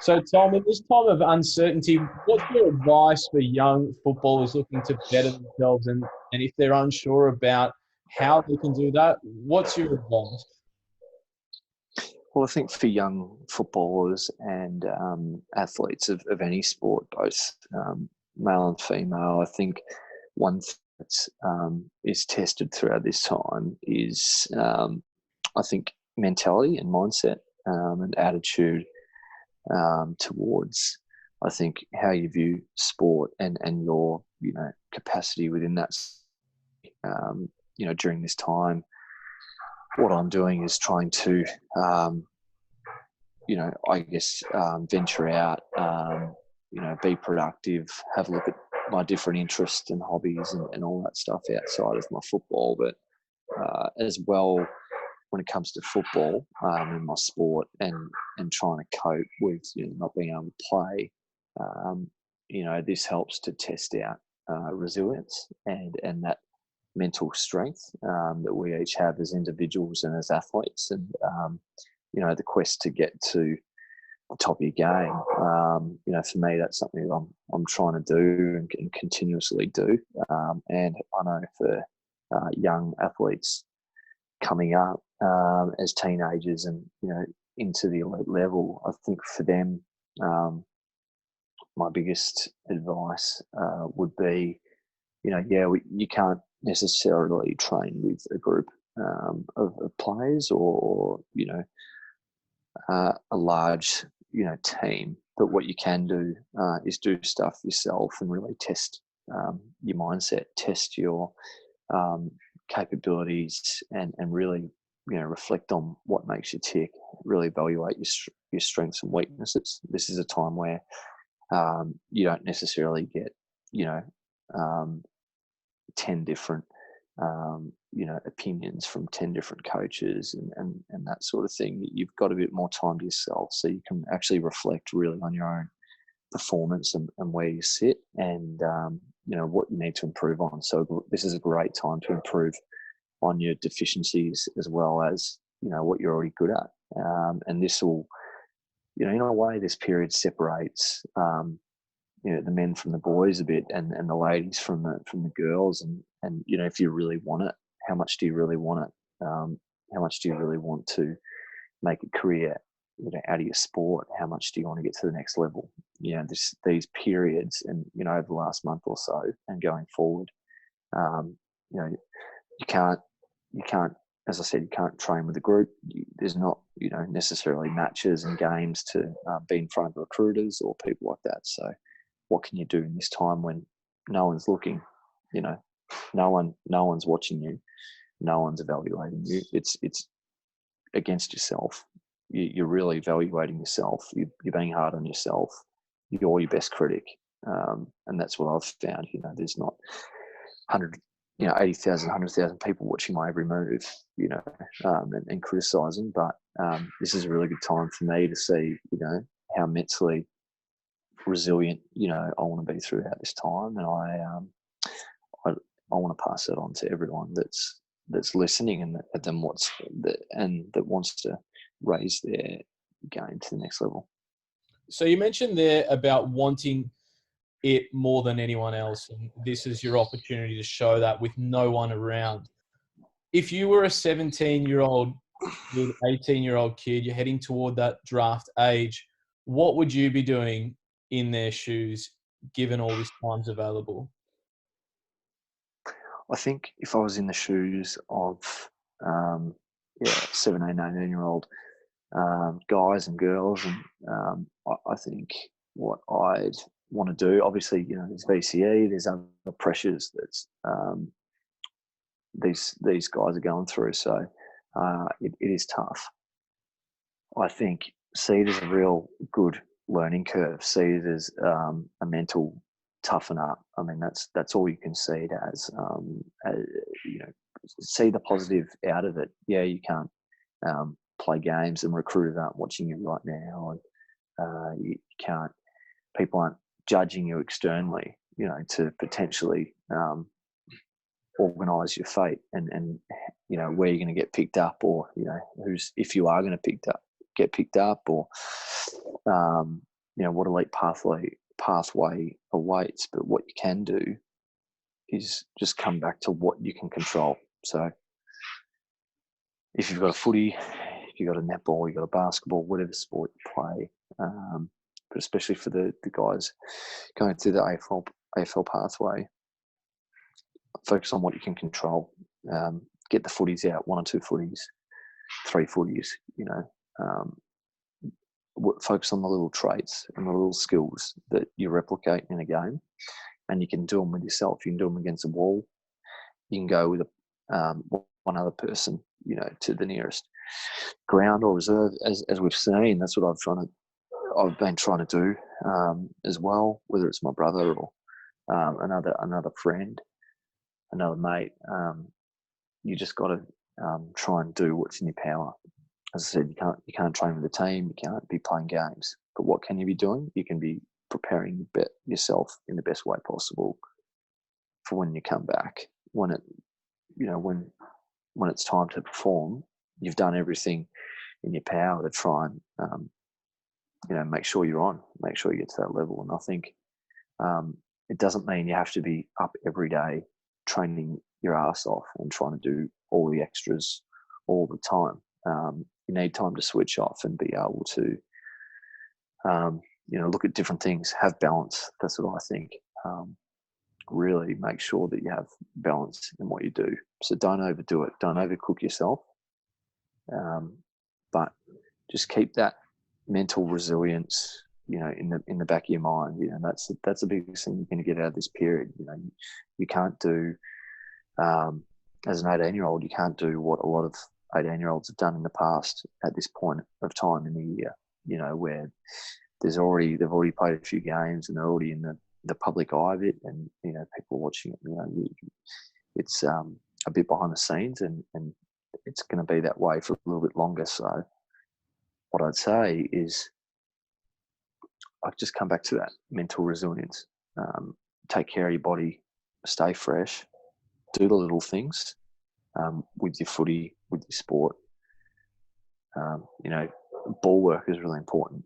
So, Tom, in this time of uncertainty, what's your advice for young footballers looking to better themselves and if they're unsure about how they can do that, what's your advice? Well, I think for young footballers and athletes of any sport, both male and female, I think one thing that is tested throughout this time is, I think, mentality and mindset and attitude towards, I think, how you view sport and your, capacity within that, during this time. What I'm doing is trying to, venture out, be productive, have a look at my different interests and hobbies and all that stuff outside of my football. But as well, when it comes to football in my sport and trying to cope with not being able to play, this helps to test out resilience and that mental strength that we each have as individuals and as athletes, and the quest to get to the top of your game. For me, that's something that I'm trying to do and continuously do. And I know for young athletes coming up as teenagers and into the elite level, I think for them, my biggest advice would be, you can't necessarily train with a group of players or a large team, but what you can do is do stuff yourself and really test your mindset, test your capabilities, and really reflect on what makes you tick. Really evaluate your strengths and weaknesses. This is a time where you don't necessarily get 10 different opinions from 10 different coaches and that sort of thing. You've got a bit more time to yourself, so you can actually reflect really on your own performance and where you sit and what you need to improve on. So this is a great time to improve on your deficiencies as well as what you're already good at, and this will, in a way, this period separates the men from the boys a bit, and the ladies from the girls, and if you really want it, how much do you really want it? How much do you really want to make a career out of your sport? How much do you want to get to the next level? These periods, and over the last month or so and going forward, you can't, as I said, you can't train with a group. There's not necessarily matches and games to be in front of recruiters or people like that. So what can you do in this time when no one's looking? No one's watching you, no one's evaluating you. It's against yourself. You're really evaluating yourself. You're being hard on yourself. You're your best critic, and that's what I've found. There's not 80,000, 100,000 people watching my every move, and criticising. But this is a really good time for me to see, how mentally resilient, I want to be throughout this time, and I want to pass it on to everyone that's listening and that wants to raise their game to the next level. So you mentioned there about wanting it more than anyone else, and this is your opportunity to show that with no one around. If you were a 17-year-old kid, 18-year-old kid, you're heading toward that draft age, what would you be doing in their shoes, given all this time's available? I think if I was in the shoes of 17, 18-year-old guys and girls, and I think what I'd want to do, obviously, there's VCE, there's other pressures that these guys are going through. So it is tough. I think see it as a real good learning curve. See it as a mental toughen up. I mean, that's all you can see it as. See the positive out of it. Yeah, you can't play games and recruiters aren't watching you right now. You can't. People aren't judging you externally. To potentially organise your fate and where you're going to get picked up, or who's, if you are going to get picked up, or what elite pathway awaits. But what you can do is just come back to what you can control. So if you've got a footy, if you've got a netball, you've got a basketball, whatever sport you play, but especially for the guys going through the AFL pathway, focus on what you can control. Get the footies out, 1 or 2 footies, 3 footies, focus on the little traits and the little skills that you replicate in a game, and you can do them with yourself. You can do them against a wall. You can go with one other person, to the nearest ground or reserve, as we've seen. That's what I've been trying to do as well, whether it's my brother or another friend, another mate. You just got to try and do what's in your power. As I said, you can't train with a team, you can't be playing games, but what can you be doing? You can be preparing yourself in the best way possible for when you come back. When it's time to perform, you've done everything in your power to try and make sure you're on, make sure you get to that level. And I think it doesn't mean you have to be up every day training your ass off and trying to do all the extras all the time. You need time to switch off and be able to, look at different things, have balance. That's what I think. Really make sure that you have balance in what you do. So don't overdo it. Don't overcook yourself. But just keep that mental resilience, in the back of your mind. That's the biggest thing you're going to get out of this period. You can't do, as an 18-year-old, you can't do what a lot of 18-year-olds have done in the past at this point of time in the year, where they've already played a few games and they're already in the public eye of it, and people are watching it. It's a bit behind the scenes, and it's going to be that way for a little bit longer. So what I'd say is I'd just come back to that mental resilience. Take care of your body, stay fresh, do the little things with your footy, with your sport. Ball work is really important.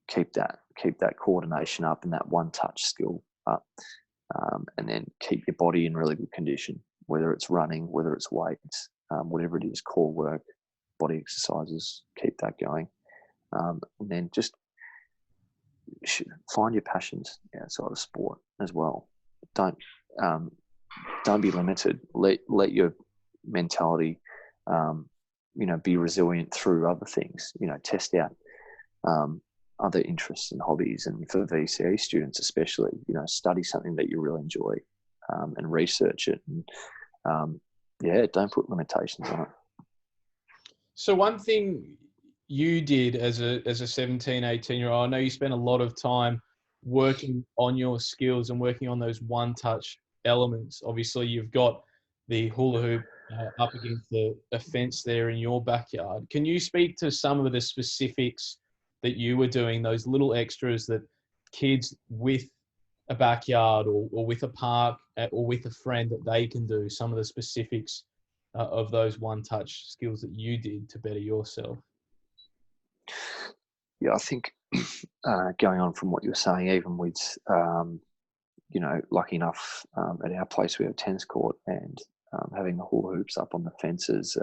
Keep that coordination up and that one-touch skill up, and then keep your body in really good condition, whether it's running, whether it's weights, whatever it is, core work, body exercises, keep that going. And then just find your passions outside of sport as well. Don't be limited. Let your mentality, be resilient through other things. Test out other interests and hobbies, and for VCE students especially, study something that you really enjoy, and research it. And don't put limitations on it. So one thing you did as a 17, 18-year-old, I know you spent a lot of time working on your skills and working on those one-touch elements. Obviously, you've got the hula hoop up against a fence there in your backyard. Can you speak to some of the specifics that you were doing, those little extras that kids with a backyard or with a park or with a friend that they can do, some of the specifics of those one-touch skills that you did to better yourself? Yeah, I think going on from what you were saying, even with, lucky enough at our place we have a tennis court, and having the hula hoops up on the fences,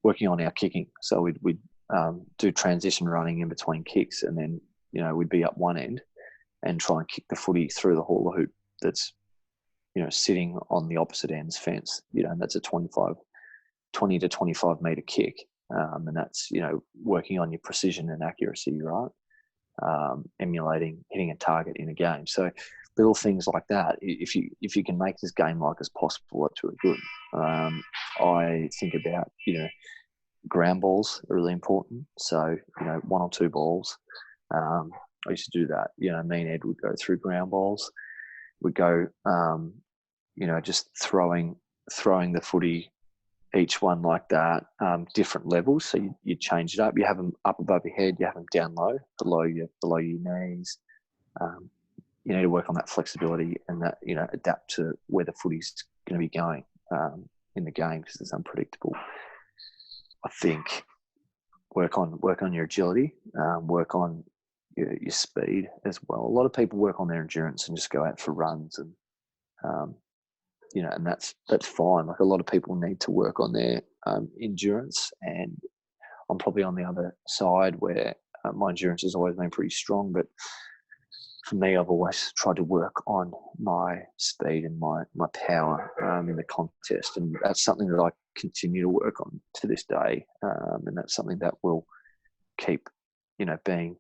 working on our kicking. So we'd do transition running in between kicks, and then, we'd be up one end and try and kick the footy through the hula hoop that's, sitting on the opposite end's fence, and that's a 20 to 25 metre kick. And that's, working on your precision and accuracy, right? Emulating hitting a target in a game. So little things like that, if you can make this game like as possible, that's really good. I think about, ground balls are really important. So, 1 or 2 balls. I used to do that. Me and Ed would go through ground balls. We'd go, just throwing the footy, each one like that, different levels. So you change it up. You have them up above your head. You have them down low, below your knees. You need to work on that flexibility and that, adapt to where the footy's going to be going in the game, because it's unpredictable. I think work on your agility, work on your speed as well. A lot of people work on their endurance and just go out for runs, and and that's fine. Like, a lot of people need to work on their endurance, and I'm probably on the other side where my endurance has always been pretty strong, but for me, I've always tried to work on my speed and my power in the contest, and that's something that I continue to work on to this day, and that's something that will keep, being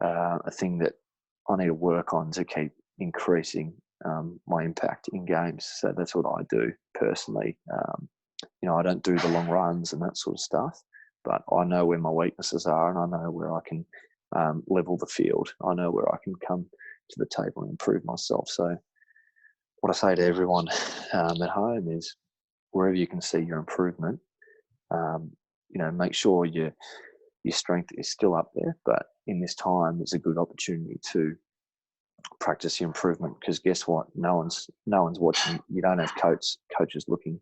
a thing that I need to work on to keep increasing my impact in games. So that's what I do personally. I don't do the long runs and that sort of stuff, but I know where my weaknesses are, and I know where I can level the field. I know where I can come to the table and improve myself. So what I say to everyone at home is, wherever you can see your improvement, make sure your strength is still up there, but in this time, it's a good opportunity to practice your improvement, because guess what? No one's watching. You don't have coaches looking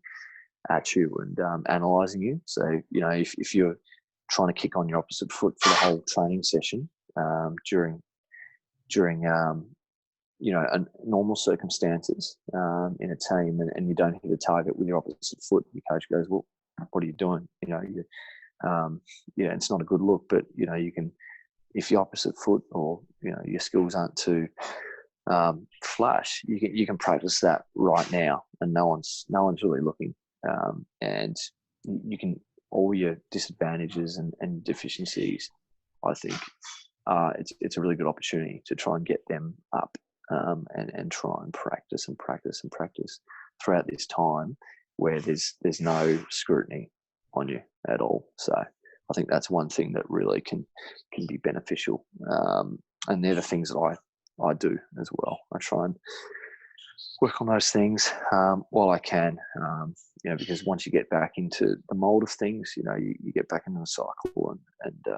at you and analysing you. So, if you're trying to kick on your opposite foot for the whole training session during normal circumstances in a team, and you don't hit a target with your opposite foot, your coach goes, "Well, what are you doing?" It's not a good look. But you can, if your opposite foot or your skills aren't too flash, you can practice that right now, and no one's really looking, and you can, all your disadvantages and deficiencies, I think it's a really good opportunity to try and get them up, and try and practice and practice and practice throughout this time where there's no scrutiny on you at all. So I think that's one thing that really can be beneficial, and they're the things that I do as well. I try and work on those things while I can, because once you get back into the mold of things, you get back into the cycle, and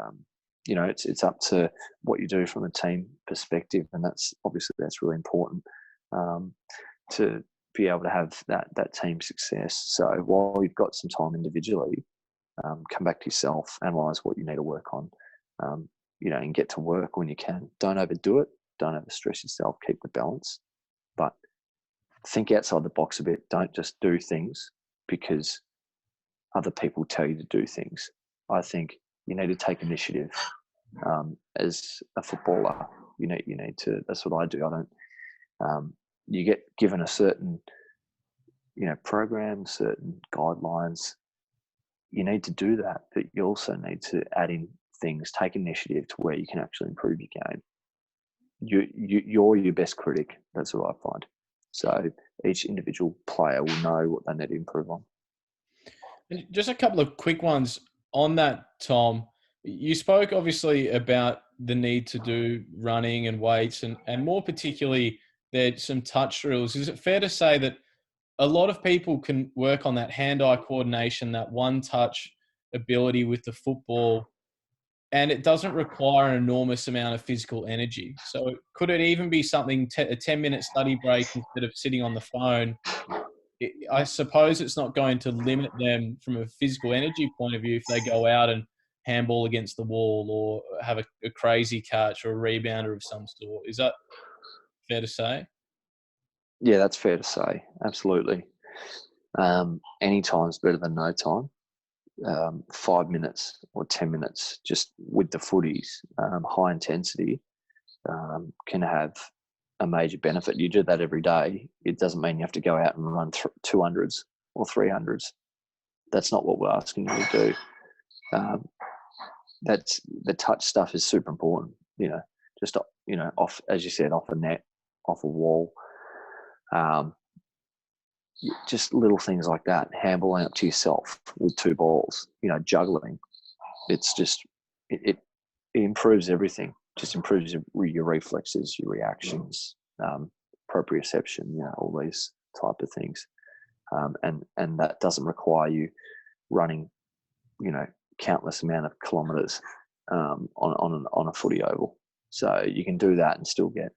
it's up to what you do from a team perspective, and that's really important to be able to have that team success. So while you've got some time individually, come back to yourself, analyze what you need to work on, and get to work when you can. Don't overdo it. Don't overstress yourself. Keep the balance, but think outside the box a bit. Don't just do things because other people tell you to do things. I think you need to take initiative as a footballer. You need to. That's what I do. I don't. You get given a certain, program, certain guidelines. You need to do that, but you also need to add in things, take initiative to where you can actually improve your game. You're your best critic. That's what I find. So each individual player will know what they need to improve on. And just a couple of quick ones on that, Tom. You spoke obviously about the need to do running and weights, and more particularly, there's some touch drills. Is it fair to say that a lot of people can work on that hand-eye coordination, that one-touch ability with the football, and it doesn't require an enormous amount of physical energy? So could it even be something, a 10-minute study break instead of sitting on the phone? I suppose it's not going to limit them from a physical energy point of view if they go out and handball against the wall or have a crazy catch or a rebounder of some sort. Is that fair to say? Yeah, that's fair to say. Absolutely. Any time's better than no time. 5 minutes or 10 minutes just with the footies, high intensity, can have a major benefit. You do that every day. It doesn't mean you have to go out and run 200s or 300s. That's not what we're asking you to do. That's the touch stuff is super important. Just off, as you said, off a net, off a wall. Just little things like that. Handballing up to yourself with 2 balls. Juggling. It's just it improves everything. Just improves your reflexes, your reactions, proprioception. All these type of things. And that doesn't require you running, countless amount of kilometres on a footy oval. So you can do that and still get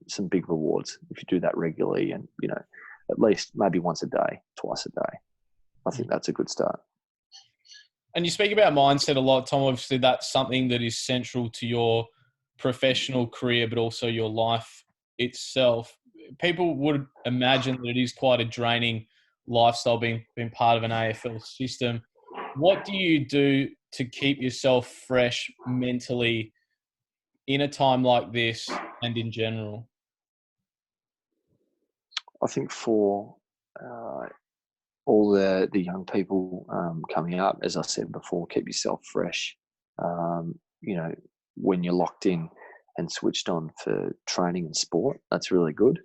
some big rewards if you do that regularly, and at least maybe once a day, twice a day. I think that's a good start. And you speak about mindset a lot, Tom. Obviously, that's something that is central to your professional career, but also your life itself. People would imagine that it is quite a draining lifestyle being part of an AFL system. What do you do to keep yourself fresh mentally in a time like this and in general? I think for all the young people coming up, as I said before, keep yourself fresh. You know, when you're locked in and switched on for training and sport, that's really good.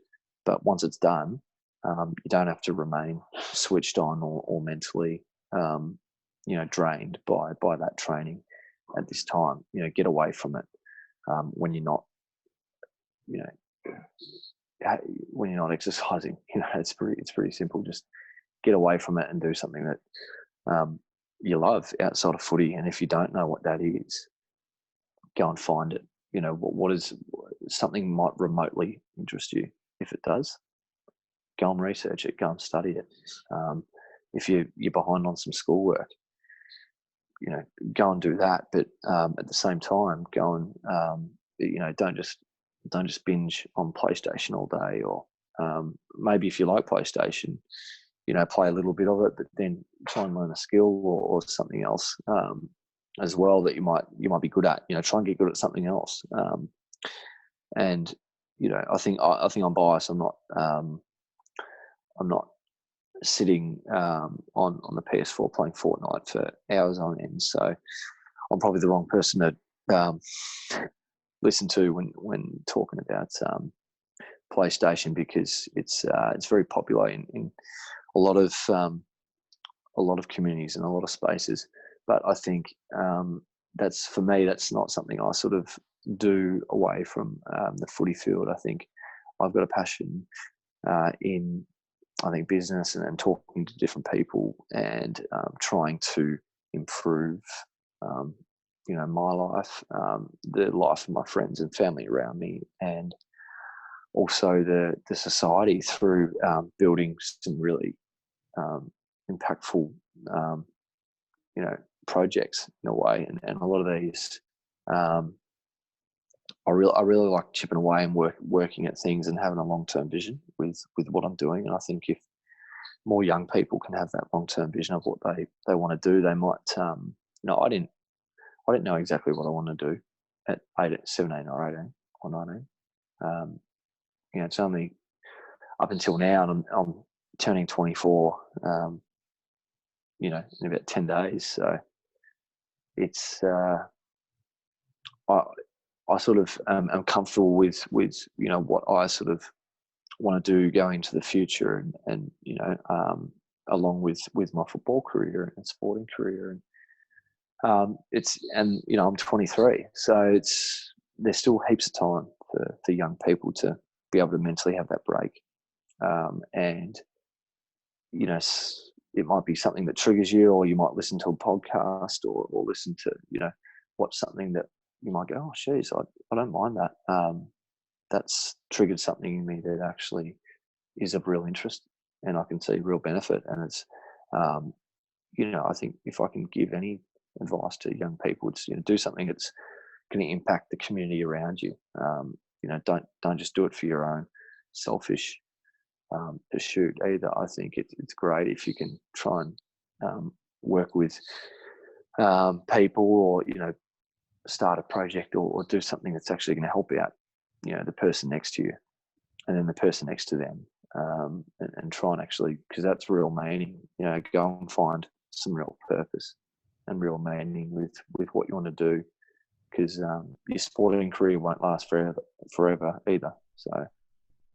But once it's done, you don't have to remain switched on or mentally, drained by that training at this time. You know, get away from it when you're not, you know, when you're not exercising. You know, it's pretty simple. Just get away from it and do something that you love outside of footy. And if you don't know what that is, go and find it. You know, what is something might remotely interest you. If it does, go and research it, go and study it. If you're behind on some schoolwork, you know, go and do that. But at the same time, go and don't just binge on PlayStation all day. Or maybe if you like PlayStation, you know, play a little bit of it, but then try and learn a skill or something else as well that you might be good at. You know, try and get good at something else. And you know, I think I'm biased. I'm not sitting on the PS4 playing Fortnite for hours on end. So I'm probably the wrong person to listen to when talking about PlayStation, because it's very popular in a lot of communities and a lot of spaces. But I think that's, for me, that's not something I sort of do away from the footy field. I think I've got a passion in, I think, business and talking to different people and trying to improve, my life, the life of my friends and family around me, and also the society through building some really impactful, projects in a way. And a lot of these, I really like chipping away and working at things and having a long-term vision with what I'm doing. And I think if more young people can have that long-term vision of what they want to do, they might. I didn't know exactly what I want to do at 17 or 18 or 19. It's only up until now, and I'm turning 24. In about 10 days. So it's I sort of am comfortable with what I sort of want to do going into the future, and along with my football career and sporting career, and I'm 23, so there's still heaps of time for young people to be able to mentally have that break, and it might be something that triggers you, or you might listen to a podcast or listen to watch something that you might go, oh, geez, I don't mind that. That's triggered something in me that actually is of real interest, and I can see real benefit. And it's, I think if I can give any advice to young people, it's do something that's going to impact the community around you. Don't just do it for your own selfish pursuit either. I think it's great if you can try and work with people, or start a project or do something that's actually going to help out the person next to you, and then the person next to them, and try and actually, because that's real meaning, go and find some real purpose and real meaning with what you want to do, because your sporting career won't last forever either. So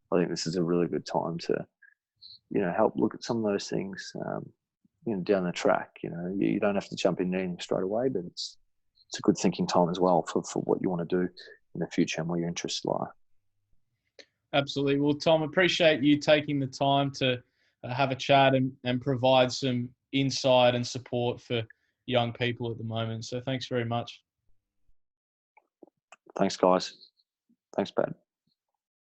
I think this is a really good time to help look at some of those things down the track. You don't have to jump in anything straight away, but it's a good thinking time as well for what you want to do in the future and where your interests lie. Absolutely. Well, Tom, appreciate you taking the time to have a chat and provide some insight and support for young people at the moment. So thanks very much. Thanks, guys. Thanks, Pat.